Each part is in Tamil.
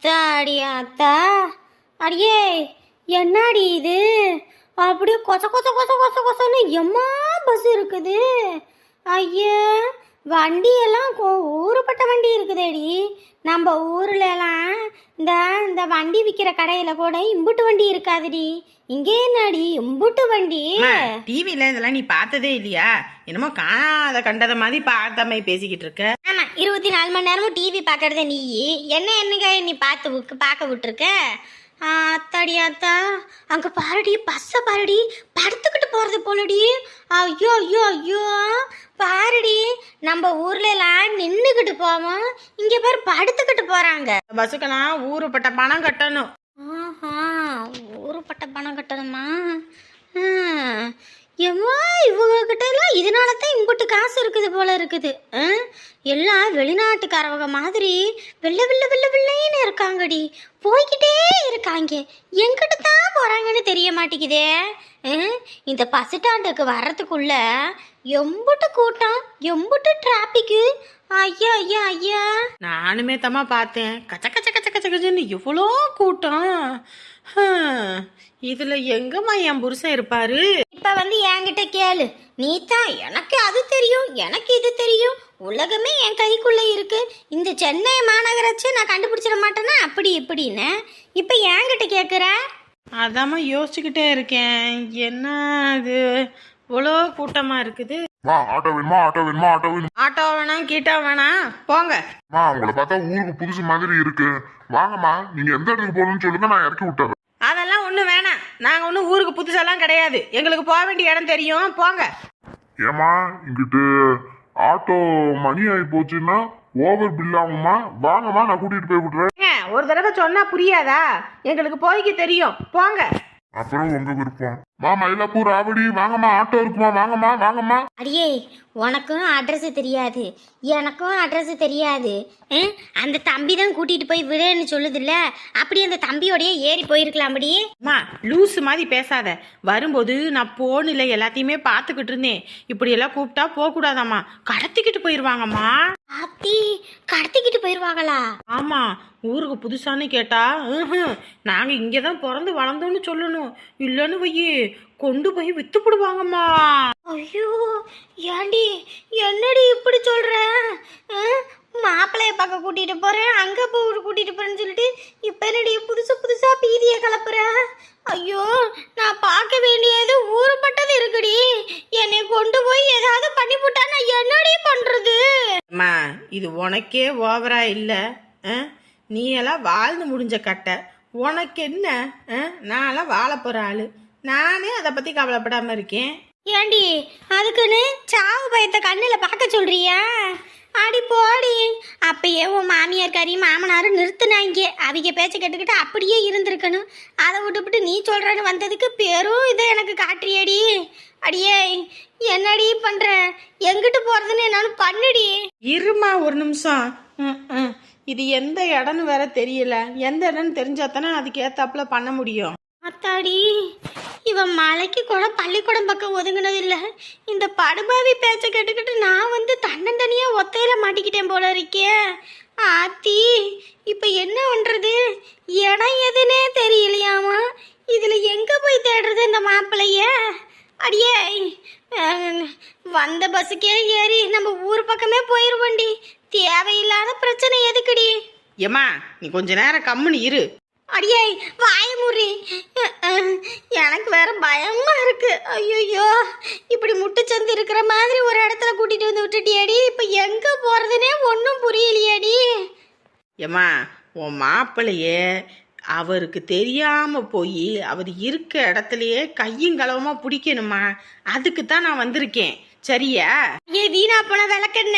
அத்தாடி அத்தா, அடியே என்னடி இது? அப்படியே கொச கொச கொச கொச கொசன்னு எம்மா பஸ் இருக்குது. ஐயா, வண்டியெல்லாம் ஊருப்பட்ட வண்டி இருக்குதேடி. நம்ம ஊர்ல எல்லாம் இந்த இந்த வண்டி விற்கிற கடையில கூட இம்புட்டு வண்டி இருக்காதுடி. இங்கே என்னடி இம்புட்டு வண்டி? டிவில இதெல்லாம் நீ பார்த்ததே இல்லையா? என்னமோ காணாத கண்டத மாதிரி பார்த்த மாதிரி பேசிக்கிட்டு இருக்க. ஆமா, 24 மணி நேரமும் டிவி பார்க்கறத நீ என்னங்க நீ பார்க்க விட்டுருக்க? அத்தாடி அத்தா, அங்க பாருடி, பஸ்ஸை பாருடி, படுத்துக்கிட்டு போறது போலடி. ஐயோ ஐயோ ஐயோ, பாருடி, நம்ம ஊர்ல எல்லாம் நின்னுக்கிட்டு போவோம், இங்க பேர் படுத்துக்கிட்டு போறாங்க. பஸ்ஸுக்கெல்லாம் ஊருப்பட்ட பணம் கட்டணும். ஆஹா, ஊருப்பட்ட பணம் கட்டணுமா? எம்மா, இவங்க கிட்ட எல்லாம் இதனால தான் இம்புட்டு காசு இருக்குது போல இருக்குது. எல்லாம் வெளிநாட்டுக்காரவங்க மாதிரி வெள்ளை வெள்ளை வெள்ளை வெள்ளைன்னு இருக்காங்கடி. போய்கிட்டே இருக்காங்க, எங்கிட்ட தான் போறாங்கன்னு தெரிய மாட்டேங்குதே. இந்த பஸ் ஸ்டாண்டுக்கு வர்றதுக்குள்ள எம்புட்டு கூட்டம், எம்புட்டு டிராபிக்கு. ஐயா ஐயா ஐயா, நானுமே தம்மா பார்த்தேன். கச்ச கச்ச கச்ச கச்ச கச்சன்னு எவ்வளோ கூட்டம். இதுல எங்கம்மா என் புருஷன் இருப்பாரு? இப்ப என்கிட்ட கேளு. நீ தான் எனக்கு அது தெரியும், எனக்கு இது தெரியும், உலகமே என் கைக்குள்ள இருக்கு, இந்த சென்னை மாநகராட்சி நான் கண்டுபிடிச்சிட மாட்டேன்னா அப்படி இப்படின்னு இப்ப என்கிட்ட கேக்குற? அதாம்மா யோசிச்சுக்கிட்டே இருக்கேன். என்ன இது இவ்வளோ கூட்டமா இருக்குது? ஆட்டோ வேணுமா? ஆட்டோ வேணுமா? ஆட்டோ வேணும். ஆட்டோ வேணாம், கீட்டோ வேணாம், போங்க. உங்களை பார்த்தா ஊருக்கு புதுசு மாதிரி இருக்கு. வாங்கம்மா, நீங்க எந்த இடத்துக்கு போகணும்னு சொல்லுங்க, நான் இறக்கி விட்டுறேன். அதெல்லாம் ஒன்றும் வேணாம், நாங்கள் ஒன்றும் ஊருக்கு புதுசெல்லாம் கிடையாது, எங்களுக்கு போக வேண்டிய இடம் தெரியும், போங்க. ஏமா, இங்கிட்டு ஆட்டோ மணி ஆகி போச்சுன்னா ஓவர் பில் ஆகுமா? வாங்கம்மா, நான் கூட்டிட்டு போய் விட்டுறேன். ஒரு தடவை சொன்னா புரியாதா? எங்களுக்கு போய்க்கு தெரியும், போங்க. அப்புறம் உங்க விருப்பம். மயிலாப்பூர் ஆவடி, வாங்கம்மா, ஆட்டோ இருக்குமா? வாங்கம்மா வாங்கம்மா. அடியே, உனக்கும் அட்ரஸ் தெரியாது, எனக்கும் அட்ரஸ் தெரியாது. அந்த தம்பி தான் கூட்டிட்டு போய் விடுன்னு சொல்லுதுல்ல, அப்படி அந்த தம்பியோடய ஏறி போயிருக்கலாம். அப்படியே அம்மா, லூஸ் மாதிரி பேசாத. வரும்போது நான் போனில் எல்லாத்தையுமே பார்த்துக்கிட்டு இருந்தேன். இப்படி எல்லாம் கூப்பிட்டா போக கூடாதாம்மா, கடத்திக்கிட்டு போயிருவாங்கம்மா. அப்படி கடத்திக்கிட்டு போயிருவாங்களா? ஆமா, ஊருக்கு புதுசான்னு கேட்டா நாங்க இங்கதான் பிறந்து வளர்ந்தோன்னு சொல்லணும், இல்லன்னு வையே கொண்டு போய் வித்து போடுவாங்கம்மா. ஐயோ, ஏண்டி என்னடி இப்படி சொல்ற? மாப்பிள்ளைய பார்க்க கூட்டிட்டு போறேன், அங்க போய் கூட்டிட்டு போறேன்னு சொல்லிட்டு இப்ப என்னடி புதுசு புதுசா பீதிய கலப்புற? ஐயோ, நான் பார்க்க வேண்டியது ஊருப்பட்டது இருக்குடி, என்னை கொண்டு போய் ஏதாவது பண்ணி போட்டா நான் என்னடி பண்றது? அம்மா, இது உனக்கே ஓவரா இல்ல? நீ எல்லாம் வாழ்ந்து முடிஞ்ச கட்டை, உனக்கு என்ன? நான்லாம் வாழ போற ஆளு, நானே அதை பத்தி கவலைப்படாம இருக்கேன். ஏண்டி அதுக்குன்னு சாவு பயத்தை கண்ணுல பார்க்க சொல்றியா? அடி போடி, அப்பயே உன் மாமியார் கறி மாமனாரும் நிறுத்தினாங்க, அவங்க பேச்ச கேட்டுக்கிட்டு அப்படியே இருந்திருக்கணும். அதை விட்டுவிட்டு நீ சொல்றன்னு வந்ததுக்கு பெரும் இதை எனக்கு காட்டுறியடி. அடியே, என்னடி பண்ற? எங்கிட்டு போறதுன்னு என்னன்னு பண்ணுடி. இருமா ஒரு நிமிஷம். இது எந்த இடம்னு வேற தெரியல, எந்த இடம்னு தெரிஞ்சாத்தானே அதுக்கு ஏத்தாப்புல பண்ண முடியும். அத்தாடி, இவன் மலைக்கு கூட பள்ளிக்கூடம் பக்கம் ஒதுங்கினது இல்லை. இந்த படுபாவி பேச்ச கேட்டுக்கிட்டு நான் தன்னந்தனியா ஒத்தையில மாட்டிக்கிட்டேன் போல இருக்கே. ஆத்தி, இப்ப என்ன பண்றது? இடம் எதுனே தெரியலையாமா. இதுல எங்க போய் தேடுறது இந்த மாப்பிள்ளைய? அடியே, வந்த பஸ்ஸுக்கே ஏறி நம்ம ஊர் பக்கமே போயிருவோண்டி. தேவையில்லாத பிரச்சனை எதுக்குடி? ஏமா, நீ கொஞ்ச நேரம் கம்முன்னு இரு. அடியே, வாய மூடி, எனக்கு வேற பயமா இருக்கு. ஐயோ, இப்படி முட்டுச்சந்து இருக்கிற மாதிரி ஒரு இடத்துல கூட்டிட்டு வந்து விட்டுட்டியாடி, இப்ப எங்க போறதுனே ஒன்னும் புரியலையாடி. ஏமா, உன் மாப்பிள்ளையே அவருக்கு தெரியாம போய் அவர் இருக்க இடத்துலயே கையும் களவுமா பிடிக்கணுமா, அதுக்கு தான் நான் வந்திருக்கேன், சரியா? வீணா போன விளக்கண்ண,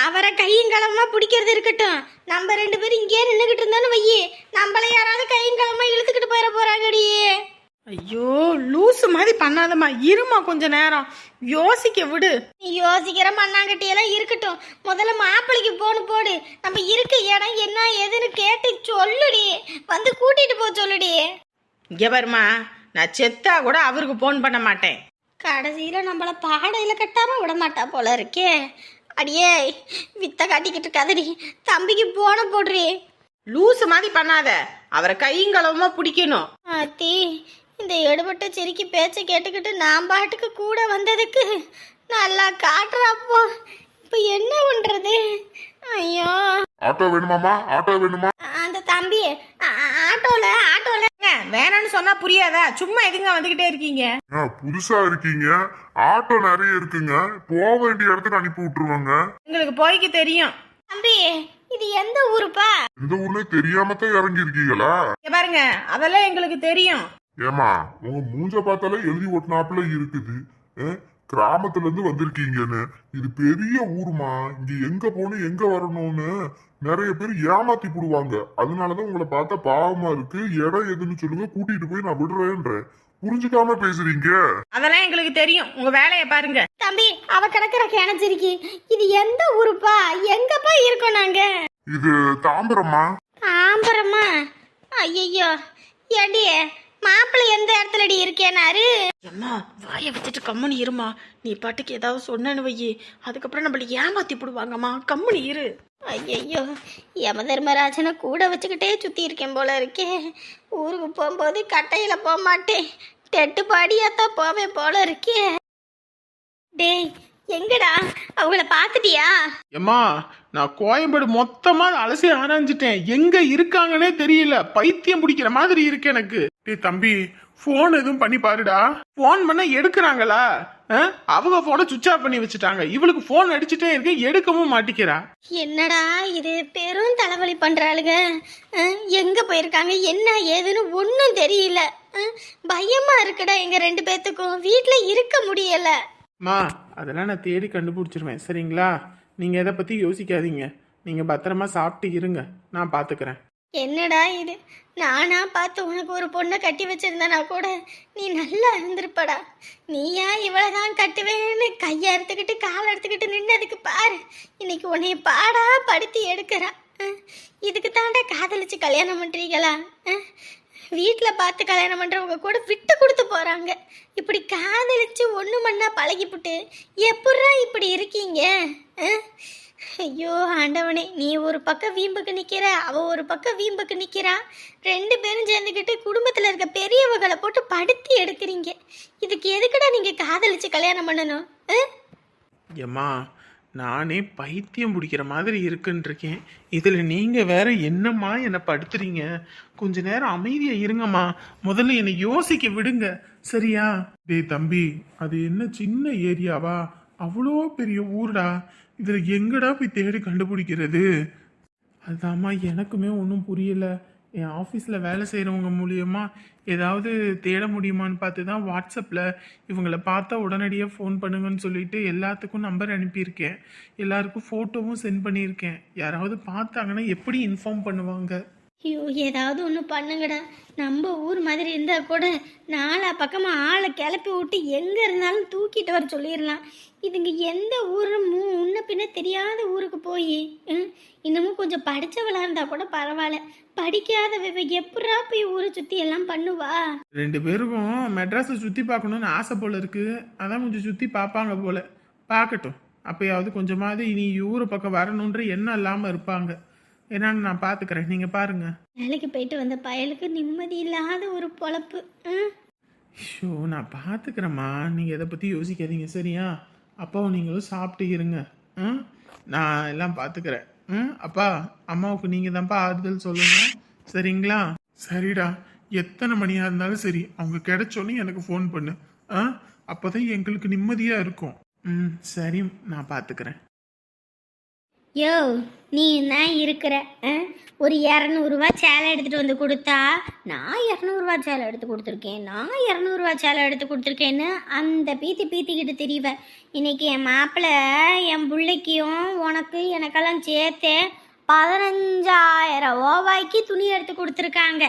அவரை கையும் களமா பிடிக்கிறது இருக்கட்டும், நம்ம 2 பேரும் இங்கே நின்றுகிட்டு இருந்தாலும் வையே, நம்மள யாராவது கையும் களமா இழுத்துக்கிட்டு போயிட போறாங்கடியே. ஐயோ, லூசு மாதிரி பண்ணாதம்மா, இருமா கொஞ்ச நேரம் யோசிக்க விடு. நீ யோசிக்கிற மண்ணாங்கட்டியெல்லாம் இருக்கட்டும், முதல்ல மாப்பிள்ளைக்கு போன் போடு, நம்ம இருக்க இடம் என்ன ஏதுன்னு கேட்டு சொல்லுடி, கூட்டிட்டு போ சொல்லுடி. இங்க பாருமா, நான் செத்தா கூட அவருக்கு போன் பண்ண மாட்டேன். கடைசியில நம்மள பாடையில கட்டாம விட மாட்டா போல இருக்கே. அடியே, வித்த காட்டிக்கிட்டு இருக்காதடி, தம்பிக்கு போன போடுறி. லூசு மாதிரி பண்ணாத. அவரை கையுங்களவுமா பிடிக்கணும். ஆத்தி, இந்த எடுபட்ட சிரிக்கி பேச்சை கேட்டுக்கிட்டு நான் பாட்டுக்கு கூட வந்ததுக்கு நல்லா காட்டுறாப்போ. இப்போ என்ன பண்றது? ஐயோ, ஆட்டோ வேணுமாமா? ஆட்டோ வேணுமா? அந்த தம்பி ஆட்டோல வேணான்னு சொன்னா புரியாதா? சும்மா எதுங்க வந்துகிட்டே இருக்கீங்க? புதுசா இருக்கீங்க, ஆட்டோ நிறைய இருக்குங்க, போக வேண்டிய இடத்துக்கு அனுப்பி விட்டுருவாங்க. உங்களுக்கு போய்க்கு தெரியும். தம்பி, இது எந்த ஊருப்பா? இந்த ஊர்ல தெரியாம தான் இறங்கி இருக்கீங்களா? இங்க பாருங்க, அதெல்லாம் எங்களுக்கு தெரியும். ஏமா, உங்க மூஞ்ச பார்த்தாலே எழுதி ஒட்டினாப்புல இருக்குது. கிராமத்துல இருந்து வந்திருக்கீங்கன்னு. இது பெரிய ஊருமா, இங்க எங்க போகணும் எங்க வரணும்னு நிறைய பேர் ஏமாத்தி போடுவாங்க. அதனாலதான் உங்களை பார்த்தா பாவமா இருக்கு. இடம் எதுன்னு சொல்லுங்க, கூட்டிட்டு போய் நான் விடுறேன்றேன். புரிஞ்சுக்காம பேசுறீங்க. அதெல்லாம் எங்களுக்கு தெரியும். உங்க வேலையை பாருங்க. தம்பி, அவ கிடக்குற கிணச்சிருக்கி. இது எந்த ஊருப்பா? எங்கப்பா இருக்கோம் நாங்க? இது தாம்பரமா? தாம்பரமா? ஐயோ, ஏடி மாப்பிள்ளை எந்த இடத்துலடி இருக்கேனாரு? அம்மா, வாயை வச்சுட்டு கம்முனு இருமா. நீ பாட்டுக்கு ஏதாவது சொன்னேன்னு வையி, அதுக்கப்புறம் நம்மள ஏமாத்தி போடுவாங்கம்மா. கம்முனு இரு. ஐயோ, யம தர்மராஜனை கூட வச்சுக்கிட்டே சுத்தி இருக்கேன் போல இருக்கே. ஊருக்கு போகும்போது கட்டையில போக மாட்டேன், தெட்டு பாடியாத்தான் போவேன் போல இருக்கே. டேய், எங்கடா அவங்கள பாத்துட்டியா? ஏம்மா, நான் கோயம்பேடு மொத்தமா அலசி ஆராய்ஞ்சிட்டேன். எங்க இருக்காங்கன்னே தெரியல. பைத்தியம் பிடிக்கிற மாதிரி இருக்கு எனக்கு. டேய் தம்பி, போன் எதுவும் பண்ணி பாருடா. போன் பண்ண எடுக்கிறாங்களா? அவங்க போனை சுவிட்ச் ஆஃப் பண்ணி வச்சுட்டாங்க. இவளுக்கு போன் அடிச்சுட்டே இருக்கு, எடுக்கவும் மாட்டிக்கிறா. என்னடா இது, பெரும் தலைவலி பண்றாளுங்க. எங்க போயிருக்காங்க, என்ன ஏதுன்னு ஒன்னும் தெரியல. பயமா இருக்குடா எங்க ரெண்டு பேத்துக்கும். வீட்டுல இருக்க முடியல. மா, அதெல்லாம் நான் தேடி கண்டுபிடிச்சிருவேன், சரிங்களா? நீங்க எதை பத்தி யோசிக்காதீங்க. நீங்க பத்திரமா சாப்பிட்டு இருங்க, நான் பாத்துக்கிறேன். என்னடா இது, நானா பார்த்து உனக்கு ஒரு பொண்ணை கட்டி வச்சிருந்தனா கூட நீ நல்லா இருந்திருப்படா. நீயா இவ்வளவுதான் கட்டுவேன்னு கையை எடுத்துக்கிட்டு காலை எடுத்துக்கிட்டு நின்னதுக்கு பாரு, இன்னைக்கு உன்னைய பாடா படுத்தி எடுக்கிறா. இதுக்கு தாண்டா காதலிச்சு கல்யாணம் பண்றீங்களா? வீட்டில் பார்த்து கல்யாணம் பண்ணுறவங்க கூட விட்டு கொடுத்து போகிறாங்க. இப்படி காதலிச்சு ஒன்று மண்ணா பழகிப்புட்டு எப்பட்றா இப்படி இருக்கீங்க? ஐயோ ஆண்டவனே, நீ ஒரு பக்கம் வீம்புக்கு நிற்கிற, அவள் ஒரு பக்கம் வீம்புக்கு நிற்கிறா. ரெண்டு பேரும் சேர்ந்துக்கிட்டு குடும்பத்தில் இருக்க பெரியவங்களை போட்டு படுத்தி எடுக்கிறீங்க. இதுக்கு எதுக்குடா நீங்கள் காதலிச்சு கல்யாணம் பண்ணணும்? ஏம்மா, நானே பைத்தியம் பிடிக்கிற மாதிரி இருக்குன்னு இருக்கேன். இதில் நீங்கள் வேற என்னம்மா என்னை படுத்துறீங்க? கொஞ்ச நேரம் அமைதியாக இருங்கம்மா. முதல்ல என்னை யோசிக்க விடுங்க, சரியா? டேய் தம்பி, அது என்ன சின்ன ஏரியாவா? அவ்வளோ பெரிய ஊர்டா. இதில் எங்கடா போய் தேடி கண்டுபிடிக்கிறது? அதுதாம்மா எனக்குமே ஒன்றும் புரியல. என் ஆஃபீஸில் வேலை செய்கிறவங்க மூலியமா ஏதாவது தேட முடியுமான்னு பார்த்து தான் வாட்ஸ்அப்பில் இவங்களை பார்த்தா உடனடியாக ஃபோன் பண்ணுங்கன்னு சொல்லிட்டு எல்லாத்துக்கும் நம்பர் அனுப்பியிருக்கேன். எல்லாருக்கும் ஃபோட்டோவும் சென்ட் பண்ணியிருக்கேன். யாராவது பார்த்தாங்கன்னா எப்படி இன்ஃபார்ம் பண்ணுவாங்க? ஐயோ, ஏதாவது ஒன்று பண்ணுங்கடா. நம்ம ஊர் மாதிரி இருந்தால் கூட நாலா பக்கமாக ஆளை கிளப்பி விட்டு எங்கே இருந்தாலும் தூக்கிட்டு வர சொல்லிடலாம். இதுங்க எந்த ஊர் முன்ன பின்ன தெரியாத ஊருக்கு போய் இன்னமும் கொஞ்சம் படித்தவளாக இருந்தால் கூட பரவாயில்ல. படிக்காதவ எப்படா போய் ஊரை சுற்றி எல்லாம் பண்ணுவா? ரெண்டு பேருக்கும் மெட்ராஸை சுற்றி பார்க்கணுன்னு ஆசை போல் இருக்குது. அதான் கொஞ்சம் சுற்றி பார்ப்பாங்க போல். பார்க்கட்டும், அப்போயாவது கொஞ்சமாவது இனி ஊரை பக்கம் வரணுன்ற எண்ணம் இல்லாமல் இருப்பாங்க. என்னன்னு நான் பார்த்துக்கிறேன், நீங்கள் பாருங்க. வேலைக்கு போயிட்டு வந்த பயலுக்கு நிம்மதி இல்லாத ஒரு பொழப்பு. ஷோ, நான் பார்த்துக்கிறேம்மா. நீங்கள் எதை பற்றி யோசிக்காதீங்க, சரியா? அப்பாவும் நீங்களும் சாப்பிட்டு இருங்க. நான் எல்லாம் பார்த்துக்கிறேன். அப்பா, அம்மாவுக்கு நீங்கள் தான்ப்பா ஆறுதல் சொல்லுங்க, சரிங்களா? சரிடா, எத்தனை மணியாக இருந்தாலும் சரி, அவங்க கிடைச்சோன்னே எனக்கு ஃபோன் பண்ணு. அப்போ தான் எங்களுக்கு நிம்மதியாக இருக்கும். சரி, நான் பார்த்துக்கிறேன். யோ, நீ என்ன இருக்கிற? ஒரு 200 ரூபா சேலை எடுத்துகிட்டு வந்து கொடுத்தா, நான் 200 ரூபா சேலை எடுத்து கொடுத்துருக்கேன், நான் 200 ரூபா சேலை எடுத்து கொடுத்துருக்கேன்னு அந்த பீத்திக்கிட்டு தெரியவ. இன்னைக்கு என் மாப்பிள்ளை என் பிள்ளைக்கும் உனக்கு எனக்கெல்லாம் சேர்த்து 15,000 ரூபாய்க்கு துணி எடுத்து கொடுத்துருக்காங்க.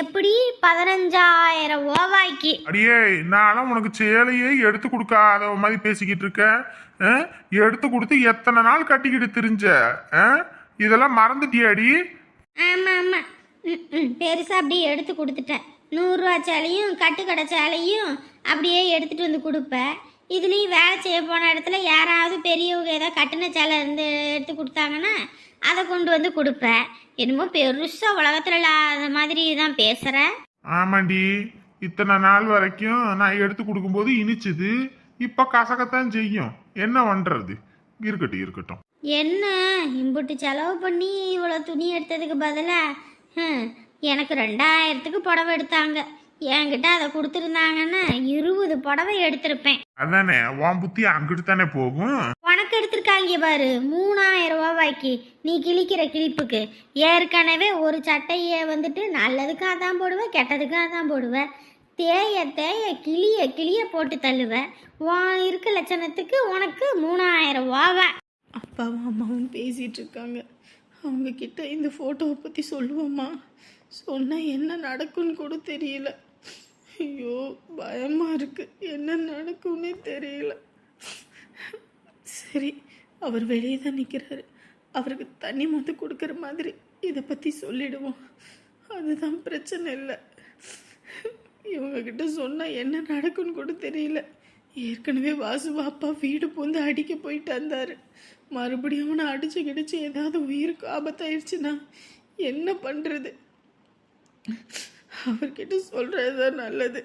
எப்படி 15,000 ரூபாய்க்கு? அடியே, நானும் உனக்கு சேலையே எடுத்து கொடுக்காத மாதிரி பேசிக்கிட்டு இருக்க. எடுத்து கொடுத்து எத்தனை நாள் கட்டிக்கிட்டு திரிஞ்ச? இதெல்லாம் மறந்துட்டியாடி? ஆமாம் ஆமாம், பெருசாக அப்படியே எடுத்து கொடுத்துட்டேன். 100 ரூபா சேலையும் கட்டுக்கடை சேலையும் அப்படியே எடுத்துகிட்டு வந்து கொடுப்பேன். இதுலேயும் வேலை செய்ய போன இடத்துல யாராவது பெரியவங்க ஏதாவது கட்டின சேலை இருந்து எடுத்து கொடுத்தாங்கன்னா அதை கொண்டு வந்து கொடுப்பேன். என்னமோ பெருசா உலகத்துல இல்லாத மாதிரி தான் பேசுற. ஆமாண்டி, இத்தனை நாள் வரைக்கும் நான் எடுத்து கொடுக்கும்போது இனிச்சுது, இப்ப கசக்கத்தான் செய்யும். என்ன பண்றது? இருக்கட்டும் இருக்கட்டும். என்ன இம்புட்டு செலவு பண்ணி இவ்வளோ துணி எடுத்ததுக்கு பதிலாக எனக்கு 2000க்கு புடவை எடுத்தாங்க. என்கிட்ட அதை கொடுத்துருந்தாங்கன்னா 20 புடவை எடுத்திருப்பேன். அதானே, உன் புத்தி அங்கிட்டு தானே போகும். உனக்கு எடுத்திருக்காங்க பாரு 3000 ரூபாய்க்கு. நீ கிழிக்கிற கிழிப்புக்கு ஏற்கனவே ஒரு சட்டையை வந்துட்டு நல்லதுக்காக தான் போடுவேன், கெட்டதுக்காக தான் போடுவேன். தேய தேய கிளிய கிளிய போட்டு தள்ளுவேன். உன் இருக்க லட்சணத்துக்கு உனக்கு 3000 ரூபாவா? அப்பாவும் அம்மாவும் பேசிகிட்டு இருக்காங்க. அவங்க கிட்ட இந்த ஃபோட்டோவை பற்றி சொல்லுவோம்மா? சொன்னால் என்ன நடக்கும்னு கூட தெரியல. ஐயோ பயமாக இருக்கு, என்ன நடக்கும்னே தெரியல. சரி, அவர் வெளியே தான் நிற்கிறாரு, அவருக்கு தண்ணி மொத்த கொடுக்குற மாதிரி இதை பற்றி சொல்லிடுவோம். அதுதான் பிரச்சனை இல்லை. இவங்கக்கிட்ட சொன்னால் என்ன நடக்கும்னு கூட தெரியல. ஏற்கனவே வாசு அப்பா வீடு பூந்து அடிக்க போயிட்டு வந்தார். மறுபடியும் அவனை அடிச்சு கிடிச்சு ஏதாவது உயிருக்கு ஆபத்தாயிடுச்சுன்னா என்ன பண்ணுறது? அவர்கிட்ட சொல்கிறது தான் நல்லது.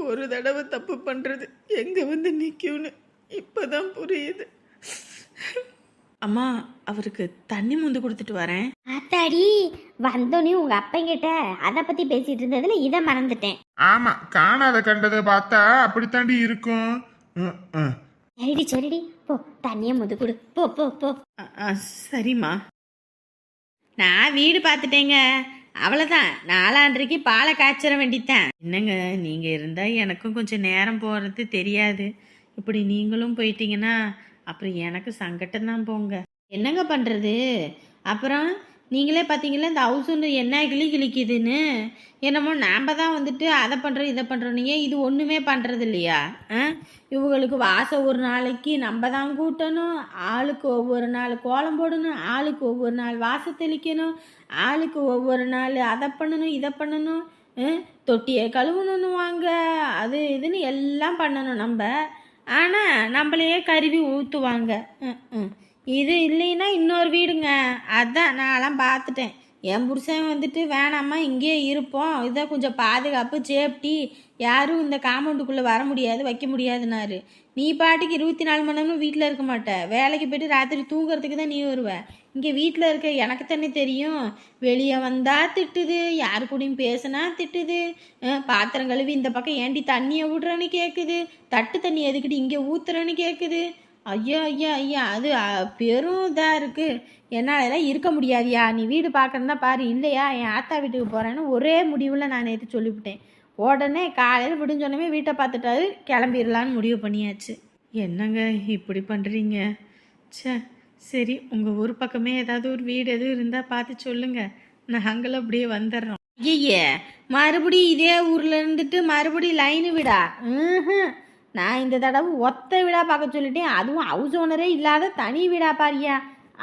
ஒரு தடவை தப்பு பண்ணுறது எங்கே வந்து நிற்கும்னு இப்போ தான் புரியுது. அம்மா, அவருக்கு தண்ணி முந்து கொடுத்துட்டு வரேன். அத்தாடி, வந்தோடனே உங்க அப்பங்கிட்ட அதை பத்தி பேசிட்டு இருந்ததுல இதை மறந்துட்டேன். ஆமா, காணாத கண்டதை பார்த்தா அப்படித்தாண்டி இருக்கும். சரிடி சரிடி, போ தண்ணியை முது கொடு, போ போ போ. சரிம்மா. நான் வீடு பார்த்துட்டேங்க, அவ்வளோதான். 4 பாலை காய்ச்சிட வேண்டித்தான். என்னங்க, நீங்கள் இருந்தால் எனக்கும் கொஞ்சம் நேரம் போகிறது தெரியாது. இப்படி நீங்களும் போயிட்டீங்கன்னா அப்புறம் எனக்கு சங்கட்டம் தான் போங்க. என்னங்க பண்ணுறது? அப்புறம் நீங்களே பார்த்தீங்களா இந்த ஹவுஸ் ஒன்று என்ன கிழிக்குதுன்னு. என்னமோ நாம் தான் வந்துட்டு அதை பண்ணுறோம் இதை பண்ணுறோம். ஏன் இது ஒன்றுமே பண்ணுறது இல்லையா? இவங்களுக்கு வாசம் ஒரு நாளைக்கு நம்ம தான் கூட்டணும், ஆளுக்கு ஒவ்வொரு நாள் கோலம் போடணும், ஆளுக்கு ஒவ்வொரு நாள் வாசம் தெளிக்கணும், ஆளுக்கு ஒவ்வொரு நாள் அதை பண்ணணும் இதை பண்ணணும், தொட்டியை கழுவணுன்னு வாங்க, அது இதுன்னு எல்லாம் பண்ணணும் நம்ம. ஆனால் நம்மளையே கருவி ஊற்றுவாங்க. இது இல்லைன்னா இன்னொரு வீடுங்க. அதான் நான்லாம் பார்த்துட்டேன். என் புருஷன் வந்துட்டு வேணாம்மா இங்கேயே இருப்போம், இதை கொஞ்சம் பாதுகாப்பு சேஃப்டி, யாரும் இந்த காம்பவுண்டுக்குள்ளே வர முடியாது வைக்க முடியாதுன்னாரு. நீ பாட்டுக்கு 24 மணி நேரமும் வீட்டில் இருக்க மாட்ட, வேலைக்கு போய்ட்டு ராத்திரி தூங்குறதுக்கு தான் நீ வருவ. இங்கே வீட்டில் இருக்க எனக்கு தானே தெரியும். வெளியே வந்தால் திட்டுது, யாரு கூடயும் பேசுனா திட்டுது, பாத்திரம் கழுவி இந்த பக்கம் ஏண்டி தண்ணியை விடுறேன்னு கேட்குது, தட்டு தண்ணி எதுக்கிட்டு இங்கே ஊத்துறேன்னு கேட்குது. ஐயா ஐயா ஐயா, அது பெரும் இதாக இருக்குது. என்னாலலாம் இருக்க முடியாதியா, நீ வீடு பார்க்கறதா பாரு, இல்லையா என் ஆத்தா வீட்டுக்கு போகிறேன்னு ஒரே முடிவில் நான் நேற்று சொல்லிவிட்டேன். உடனே காலையில் விடுஞ்சோன்னே வீட்டை பார்த்துட்டாரு, கிளம்பிடலான்னு முடிவு பண்ணியாச்சு. என்னங்க இப்படி பண்ணுறீங்க? சே, சரி, உங்கள் ஊர் பக்கமே ஏதாவது ஒரு வீடு எதுவும் இருந்தால் பார்த்து சொல்லுங்கள், நாங்களும் அப்படியே வந்துடுறோம். ஐயே, மறுபடியும் இதே ஊரில் இருந்துட்டு மறுபடியும் லைனு வீடா? நான் இந்த தடவை ஒத்த வீடாக பார்க்க சொல்லிட்டேன், அதுவும் ஹவுஸ் ஓனரே இல்லாத தனி வீடாக பாரியா.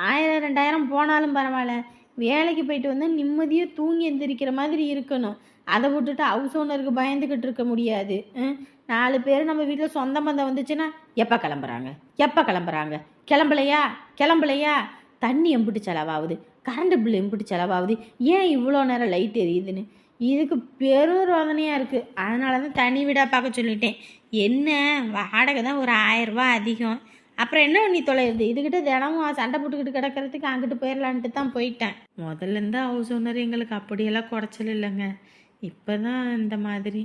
1000 2000 போனாலும் பரவாயில்ல, வேலைக்கு போயிட்டு வந்து நிம்மதியாக தூங்கி எந்திரிக்கிற மாதிரி இருக்கணும். அதை விட்டுட்டு ஹவுஸ் ஓனருக்கு பயந்துக்கிட்டு இருக்க முடியாது. 4 பேர் நம்ம வீட்டில் சொந்த பந்தம் வந்துச்சுன்னா எப்போ கிளம்புறாங்க, கிளம்பலையா, தண்ணி எம்பிட்டு செலவாகுது, கரண்ட் பில் எம்பிட்டு செலவாகுது, ஏன் இவ்வளோ நேரம் லைட் எரியுதுன்னு இதுக்கு பெரும் ரோதனையாக இருக்குது. அதனால தான் தனி வீடாக பார்க்க சொல்லிட்டேன். என்ன வாடகை தான் ஒரு 1000 ரூபா அதிகம். அப்புறம் என்ன நீ தொலையுது, இதுக்கிட்ட தினமும் சண்டை போட்டுக்கிட்டு கிடக்கிறதுக்கு அங்கிட்டு போயிடலான்ட்டு தான் போயிட்டேன். முதல்ல இருந்து ஹவுஸ் ஓனர் எங்களுக்கு அப்படியெல்லாம் குறைச்சல் இல்லைங்க, இப்போ தான் இந்த மாதிரி.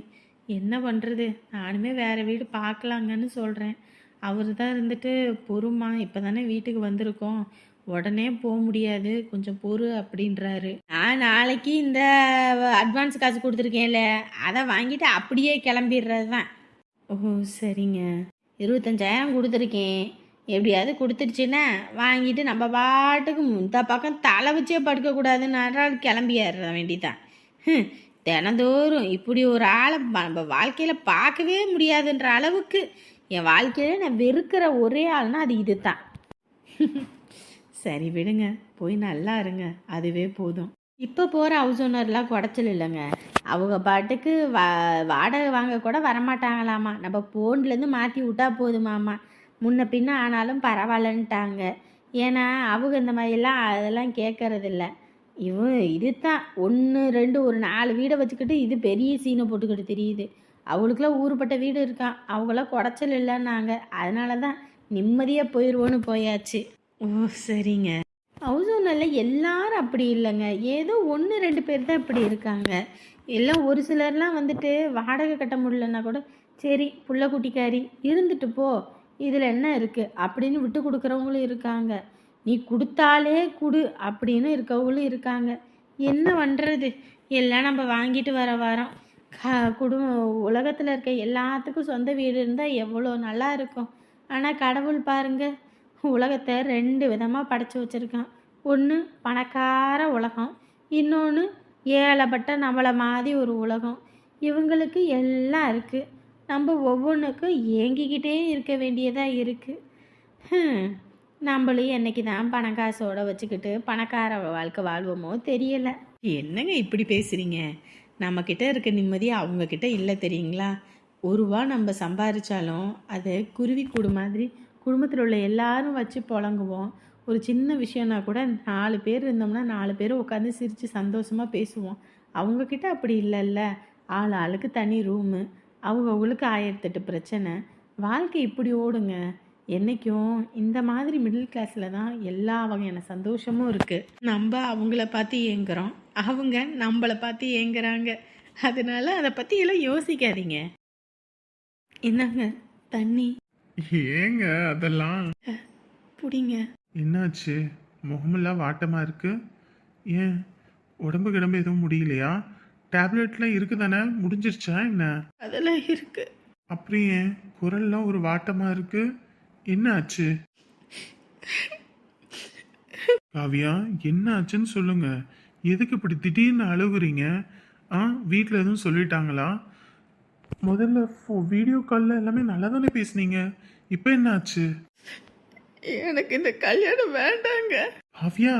என்ன பண்ணுறது, நானுமே வேறு வீடு பார்க்கலாங்கன்னு சொல்கிறேன். அவர் தான் இருந்துட்டு பொறுமா, இப்போ தானே வீட்டுக்கு வந்திருக்கோம், உடனே போக முடியாது, கொஞ்சம் பொறு அப்படின்றாரு. நான் நாளைக்கு இந்த அட்வான்ஸ் காசு கொடுத்துருக்கேன்ல, அதை வாங்கிட்டு அப்படியே கிளம்பிடுறது தான். ஓ சரிங்க. 25,000 கொடுத்துருக்கேன், எப்படியாவது கொடுத்துருச்சுன்னா வாங்கிட்டு நம்ம பாட்டுக்கு இந்த பக்கம் தலை வச்சே படுக்கக்கூடாதுன்னு கிளம்பிடுற வேண்டிதான். தினந்தோறும் இப்படி ஒரு ஆளை நம்ம வாழ்க்கையில் பார்க்கவே முடியாதுன்ற அளவுக்கு என் வாழ்க்கையில் நான் வெறுக்கிற ஒரே ஆள்னா அது இது தான். சரி விடுங்க, போய் நல்லா இருங்க, அதுவே போதும். இப்போ போகிற ஹவுஸ் ஓனர்லாம் குடைச்சல் இல்லைங்க, அவங்க பாட்டுக்கு வாடகை வாங்க கூட வரமாட்டாங்களாமா. நம்ம ஃபோன்லேருந்து மாற்றி விட்டா போதுமாம்மா, முன்ன பின்ன ஆனாலும் பரவாயில்லன்ட்டாங்க. ஏன்னா அவங்க இந்த மாதிரிலாம் அதெல்லாம் கேட்கறதில்ல. இதுதான் 1, 2 ஒரு 4 வீடை வச்சுக்கிட்டு இது பெரிய சீனை போட்டுக்கிட்டு தெரியுது. அவளுக்குலாம் ஊருப்பட்ட வீடு இருக்கான். அவங்களாம் குடைச்சல் இல்லைன்னாங்க. அதனால தான் நிம்மதியாக போயிடுவோன்னு போயாச்சு. ஓ சரிங்க. ஹவுஸ் ஓனரில் எல்லாரும் அப்படி இல்லைங்க. ஏதோ 1, 2 பேர் தான் இப்படி இருக்காங்க. எல்லாம் ஒரு சிலர்லாம் வந்துட்டு வாடகை கட்ட முடியலன்னா கூட சரி புள்ள குட்டிக்காரி இருந்துட்டு போ, இதில் என்ன இருக்குது அப்படின்னு விட்டு கொடுக்குறவங்களும் இருக்காங்க. நீ கொடுத்தாலே கொடு அப்படின்னு இருக்கவங்களும் இருக்காங்க. என்ன பண்ணுறது, எல்லாம் நம்ம வாங்கிட்டு வர வரோம். உலகத்தில் இருக்க எல்லாத்துக்கும் சொந்த வீடு இருந்தால் எவ்வளோ நல்லா இருக்கும். ஆனால் கடவுள் பாருங்க, உலகத்தை 2 விதமாக படைச்சி வச்சுருக்கான். ஒன்று பணக்கார உலகம், இன்னொன்று ஏழைப்பட்ட நம்மளை மாதிரி ஒரு உலகம். இவங்களுக்கு எல்லாம் இருக்குது. நம்ம ஒவ்வொன்றுக்கும் ஏங்கிக்கிட்டே இருக்க வேண்டியதாக இருக்குது. நம்மளும் என்னைக்கு தான் பணம் காசோட வச்சுக்கிட்டு பணக்கார வாழ்க்கை வாழ்வோமோ தெரியலை. என்னங்க இப்படி பேசுகிறீங்க? நம்மக்கிட்ட இருக்க நிம்மதி அவங்கக்கிட்ட இல்லை தெரியுங்களா? ரூபா நம்ம சம்பாதிச்சாலும் அதை குருவி கூடு மாதிரி குடும்பத்தில் உள்ள எல்லாரும் வச்சு புழங்குவோம். ஒரு சின்ன விஷயம்னா கூட 4 பேர் இருந்தோம்னா 4 பேர் உட்காந்து சிரித்து சந்தோஷமாக பேசுவோம். அவங்கக்கிட்ட அப்படி இல்லைல்ல. ஆளுக்கு தனி ரூமு, அவங்களுக்கு 1008 பிரச்சனை. வாழ்க்கை இப்படி ஓடுங்க. என்றைக்கும் இந்த மாதிரி மிடில் கிளாஸில் தான் எல்லா வகையான சந்தோஷமும் இருக்குது. நம்ம அவங்கள பார்த்து ஏங்குறோம், அவங்க நம்மளை பார்த்து ஏங்குறாங்க. அதனால அதை பற்றி எல்லாம் யோசிக்காதீங்க. என்னங்க தண்ணி? ஏங்க அதெல்லாம்? புடிங்க. என்னாச்சு? முகமெல்லாம் வாட்டமாக இருக்கு. ஏன் உடம்பு கிடம்பு எதுவும் முடியலையா? டேப்லெட்லாம் இருக்கு தானே, முடிஞ்சிருச்சா என்ன? அதெல்லாம் இருக்கு. அப்புறம் ஏன் குரல்லாம் ஒரு வாட்டமாக இருக்கு? என்ன ஆச்சு? காவியா என்ன ஆச்சுன்னு சொல்லுங்க. எதுக்கு இப்படி திடீர்னு அழுகுறீங்க? வீட்டில் எதுவும் சொல்லிட்டாங்களா? முதல்ல வீடியோ காலில் எல்லாமே நல்லா தானே பேசுனீங்க, இப்போ என்ன ஆச்சு? எனக்கு இந்த கல்யாணம் வேண்டாங்க. காவியா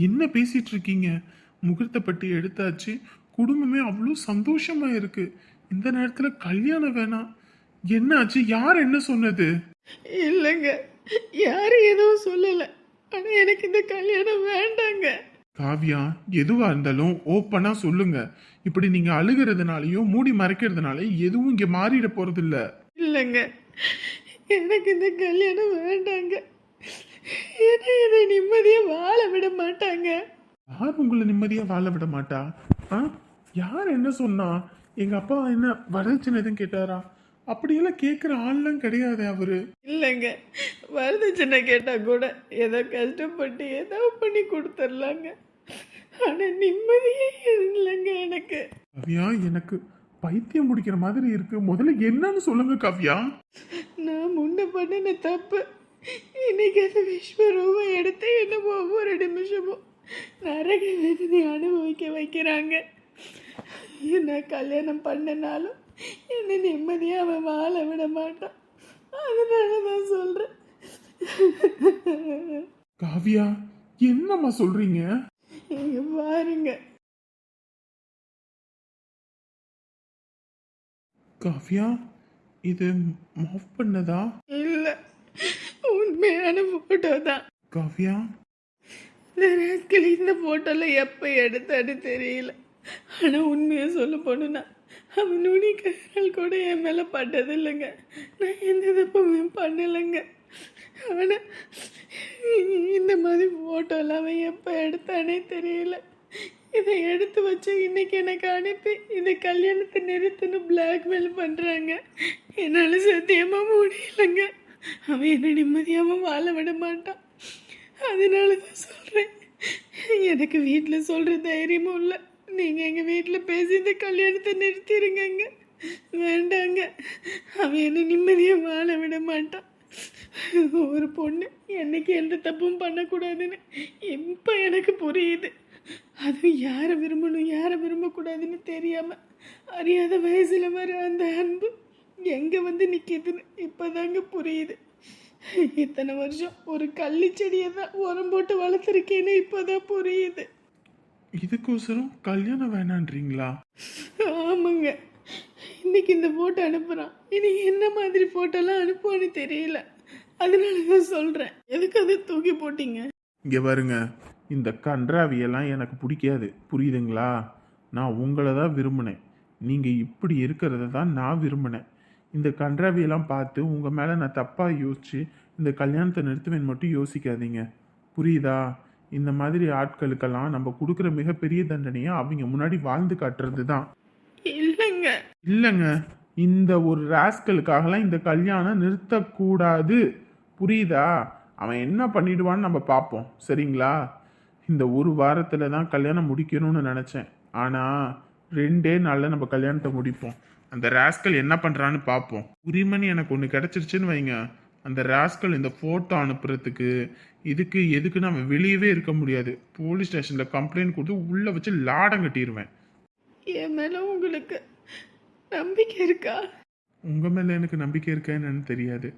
என்ன பேசிட்டு இருக்கீங்க? முகூர்த்தப்பட்டு எடுத்தாச்சு, குடும்பமே அவ்வளோ சந்தோஷமா இருக்கு. இந்த நேரத்தில் கல்யாணம் வேணாம்? என்ன ஆச்சு? யார் என்ன சொன்னது? இல்லைங்க, யாரும் எதுவும் சொல்லலை. ஆனால் எனக்கு இந்த கல்யாணம் வேண்டாங்க. காவியா எதுவா இருந்தாலும் ஓப்பனா சொல்லுங்க. இப்படி நீங்க அழுகிறதுனாலயும் மூடி மறைக்கிறதுனால எதுவும் இங்க மாறிட போறது இல்ல. இல்லைங்க, எனக்கு இந்த கல்யாணம் வேண்டாங்க. ஏன்னா இதை நிம்மதியா வாழ விட மாட்டாங்க. யார் உங்களை நிம்மதியா வாழ விட மாட்டா? யார் என்ன சொன்னா? எங்க அப்பா என்ன வரதட்சணை எதுவும் கேட்டாரா? அப்படியெல்லாம் கேட்குற ஆள்லாம் கிடையாது அவரு. இல்லைங்க, வரதட்சணை கேட்டா கூட ஏதோ கஷ்டப்பட்டு ஏதோ பண்ணி கொடுத்துர்லாங்க. ஆனா நிம்மதியே இல்லைங்க எனக்கு. காவியா எனக்கு பைத்தியம் முடிக்கிற மாதிரி இருக்கு. முதல்ல என்னன்னு சொல்லுங்க காவியா. நான் முன்ன பண்ணின தப்பு இன்னைக்கு அது விஸ்வரூபம் எடுத்து என்ன ஒவ்வொரு நிமிஷமும் நரக வேதனை அனுபவிக்க வைக்கிறாங்க. நான் கல்யாணம் பண்ணனாலும் என்னை நிம்மதியா அவன் வாழ விட மாட்டான். அதனாலதான் சொல்றேன். காவியா என்னம்மா சொல்றீங்க? இங்க பாருங்க. காவியா இது மாஃப் பண்ணதா? இல்ல, உண்மையான போட்டோ தான். காவியா இந்த போட்டோல எப்ப எடுத்தான்னு தெரியல. ஆனா உண்மையை சொல்ல போனா அவன் நுனி கைகள் கூட என் மேல பட்டது இல்லைங்க. நான் எந்த தப்புமே பண்ணலைங்க. ஆனா இந்த மாதிரி போட்டோலாம் அவன் எப்ப எடுத்தானே தெரியல. இதை எடுத்து வச்சு இன்னைக்கு எனக்கு அனுப்பி இந்த கல்யாணத்தை நிறுத்துன்னு பிளாக்மெயில் பண்றாங்க. என்னால சத்தியமா முடியலைங்க. அவன் என்ன நிம்மதியாம வாழ விட மாட்டான். அதனாலதான் சொல்றேன், எனக்கு வீட்டில் சொல்ற தைரியமும் இல்லை. நீங்க எங்க வீட்டில் பேசி இந்த கல்யாணத்தை நிறுத்திடுங்க. வேண்டாங்க, அவன் என்ன நிம்மதியா வாழ விட மாட்டான். ஒரு பொண்ணு என்னைக்கு எந்த தப்பும் பண்ணக்கூடாதுன்னு இப்போ எனக்கு புரியுது. அதுவும் யாரை விரும்பணும் யாரை விரும்பக்கூடாதுன்னு தெரியாம அறியாத வயசுல வர அந்த அன்பு எங்க வந்து நிக்குதுன்னு இப்பதாங்க புரியுது. இத்தனை வருஷம் ஒரு கள்ளி செடியை தான் உரம் போட்டு வளர்த்துருக்கேன்னு இப்போதான் புரியுது. இதுக்கோசரம் கல்யாணம் வேணான்றீங்களா? ஆமாங்க, இன்னைக்கு இந்த போட்டோ அனுப்புறான். இனி என்ன மாதிரி போட்டோலாம் அனுப்புவான்னு தெரியல. அதனால தான் சொல்றேன். எதுக்கு அதை தூக்கி போட்டீங்க? இங்கே பாருங்க, இந்த கன்றாவியெல்லாம் எனக்கு பிடிக்காது, புரியுதுங்களா? நான் உங்களை தான் விரும்பினேன். நீங்கள் இப்படி இருக்கிறத தான் நான் விரும்பினேன். இந்த கன்றாவியெல்லாம் பார்த்து உங்கள் மேலே நான் தப்பாக யோசித்து இந்த கல்யாணத்தை நிறுத்துவேன் மட்டும் யோசிக்காதீங்க, புரியுதா? இந்த மாதிரி ஆட்களுக்கெல்லாம் நம்ம கொடுக்குற மிகப்பெரிய தண்டனையை அவங்க முன்னாடி வாழ்ந்து காட்டுறது தான். இல்லைங்க. இல்லைங்க, இந்த ஒரு ராஸ்கலுக்காகலாம் இந்த கல்யாணம் நிறுத்தக்கூடாது, புரியுதா? அவன் என்ன பண்ணிடுவான்னு நம்ம பார்ப்போம், சரிங்களா? இந்த ஒரு வாரத்தில் தான் கல்யாணம் முடிக்கணும்னு நினச்சேன், ஆனால் 2 நாளில் நம்ம கல்யாணத்தை முடிப்போம். அந்த ராஸ்கல் என்ன பண்ணுறான்னு பார்ப்போம். உரிமணி எனக்கு ஒன்று கிடச்சிருச்சுன்னு வைங்க, அந்த ராஸ்கல் இந்த ஃபோட்டோ அனுப்புறதுக்கு இதுக்கு எதுக்குன்னு அவன் வெளியவே இருக்க முடியாது. போலீஸ் ஸ்டேஷனில் கம்ப்ளைண்ட் கொடுத்து உள்ளே வச்சு லாடம் கட்டிடுவேன். என் மேல உங்களுக்கு நம்பிக்கை இருக்கா? உங்கள் மேலே எனக்கு நம்பிக்கை இருக்கா என்னன்னு தெரியாது,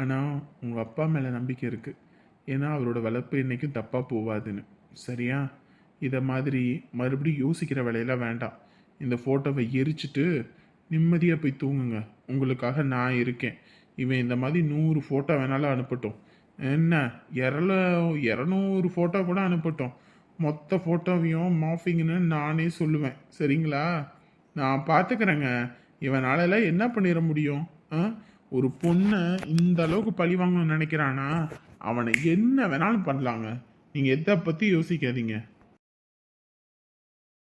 ஆனால் உங்கள் அப்பா மேலே நம்பிக்கை இருக்குது. ஏன்னா அவரோட வளர்ப்பு என்றைக்கும் தப்பாக போகாதுன்னு, சரியா? இதை மாதிரி மறுபடியும் யோசிக்கிற வேலையெல்லாம் வேண்டாம். இந்த ஃபோட்டோவை எரிச்சிட்டு நிம்மதியாக போய் தூங்குங்க. உங்களுக்காக நான் இருக்கேன். இவன் இந்த மாதிரி 100 ஃபோட்டோ வேணாலும் அனுப்பட்டும், என்ன 200 ஃபோட்டோ கூட அனுப்பட்டும். மொத்த ஃபோட்டோவையும் மாஃபிங்னு நானே சொல்லுவேன், சரிங்களா? நான் பார்த்துக்கிறேங்க. இவனாலலாம் என்ன பண்ணிட முடியும்? ஒரு பொண்ணை இந்த அளவுக்கு பழி வாங்கணும்னு நினைக்கிறானா, அவனை என்ன வேணாலும் பண்ணலாங்க. நீங்கள் எதை பற்றி யோசிக்காதீங்க.